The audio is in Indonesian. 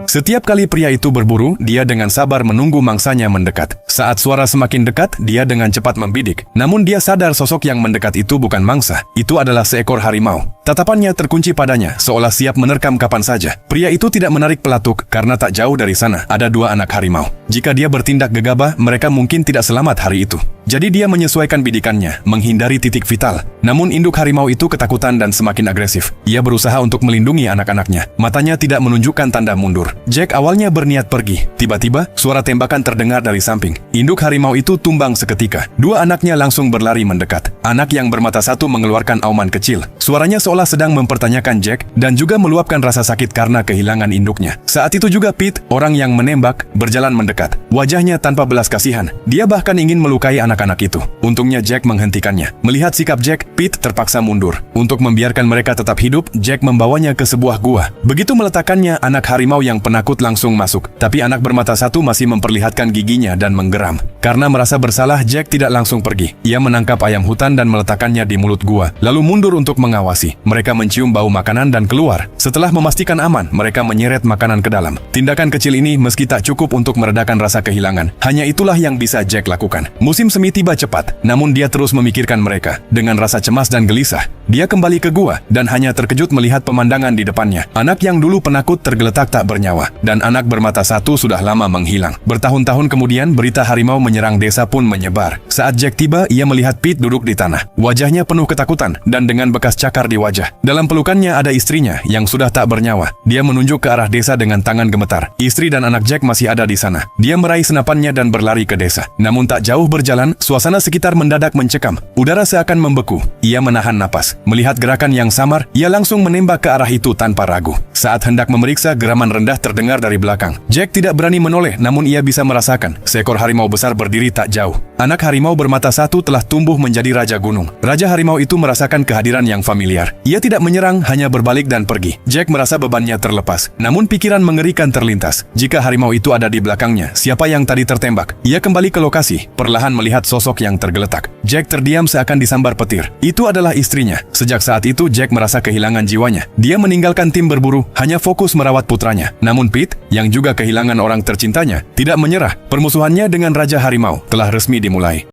Setiap kali pria itu berburu, dia dengan sabar menunggu mangsanya mendekat. Saat suara semakin dekat, dia dengan cepat membidik. Namun dia sadar sosok yang mendekat itu bukan mangsa, itu adalah seekor harimau. Tatapannya terkunci padanya, seolah siap menerkam kapan saja. Pria itu tidak menarik pelatuk, karena tak jauh dari sana ada dua anak harimau. Jika dia bertindak gegabah, mereka mungkin tidak selamat hari itu. Jadi dia menyesuaikan bidikannya, menghindari titik vital. Namun induk harimau itu ketakutan dan semakin agresif. Ia berusaha untuk melindungi anak-anaknya. Matanya tidak menunjukkan tanda mundur. Jack awalnya berniat pergi. Tiba-tiba, suara tembakan terdengar dari samping. Induk harimau itu tumbang seketika. Dua anaknya langsung berlari mendekat. Anak yang bermata satu mengeluarkan auman kecil. Suaranya seolah sedang mempertanyakan Jack dan juga meluapkan rasa sakit karena kehilangan induknya. Saat itu juga Pete, orang yang menembak, berjalan mendekat. Wajahnya tanpa belas kasihan. Dia bahkan ingin melukai anak-anak itu. Untungnya Jack menghentikannya. Melihat sikap Jack, Pete terpaksa mundur. Untuk membiarkan mereka tetap hidup, Jack membawanya ke sebuah gua. Begitu meletakkannya, anak harimau yang penakut langsung masuk. Tapi anak bermata satu masih memperlihatkan giginya dan menggeram. Karena merasa bersalah, Jack tidak langsung pergi. Ia menangkap ayam hutan dan meletakkannya di mulut gua, lalu mundur untuk mengawasi. Mereka mencium bau makanan dan keluar. Setelah memastikan aman, mereka menyeret makanan ke dalam. Tindakan kecil ini meski tak cukup untuk meredakan rasa kehilangan, hanya itulah yang bisa Jack lakukan. Musim semi tiba cepat, namun dia terus memikirkan mereka. Dengan rasa cemas dan gelisah, dia kembali ke gua dan hanya terkejut melihat pemandangan di depannya. Anak yang dulu penakut tergeletak tak bernyawa, dan anak bermata satu sudah lama menghilang. Bertahun-tahun kemudian, berita harimau menyerang desa pun menyebar. Saat Jack tiba, ia melihat Pete duduk di tanah. Wajahnya penuh ketakutan dan dengan bekas cakar di wajah. Dalam pelukannya ada istrinya yang sudah tak bernyawa. Dia menunjuk ke arah desa dengan tangan gemetar. Istri dan anak Jack masih ada di sana. Dia meraih senapannya dan berlari ke desa. Namun tak jauh berjalan, suasana sekitar mendadak mencekam. Udara seakan membeku. Ia menahan napas. Melihat gerakan yang samar, ia langsung menembak ke arah itu tanpa ragu. Saat hendak memeriksa, geraman rendah terdengar dari belakang. Jack tidak berani menoleh, namun ia bisa merasakan seekor harimau besar berdiri tak jauh. Anak harimau bermata satu telah tumbuh menjadi raja gunung. Raja harimau itu merasakan kehadiran yang familiar. Ia tidak menyerang, hanya berbalik dan pergi. Jack merasa bebannya terlepas. Namun pikiran mengerikan terlintas. Jika harimau itu ada di belakangnya, siapa yang tadi tertembak? Ia kembali ke lokasi, perlahan melihat sosok yang tergeletak. Jack terdiam seakan disambar petir. Itu adalah istrinya. Sejak saat itu, Jack merasa kehilangan jiwanya. Dia meninggalkan tim berburu, hanya fokus merawat putranya. Namun Pete, yang juga kehilangan orang tercintanya, tidak menyerah. Permusuhannya dengan Raja Harimau telah resmi dimulai.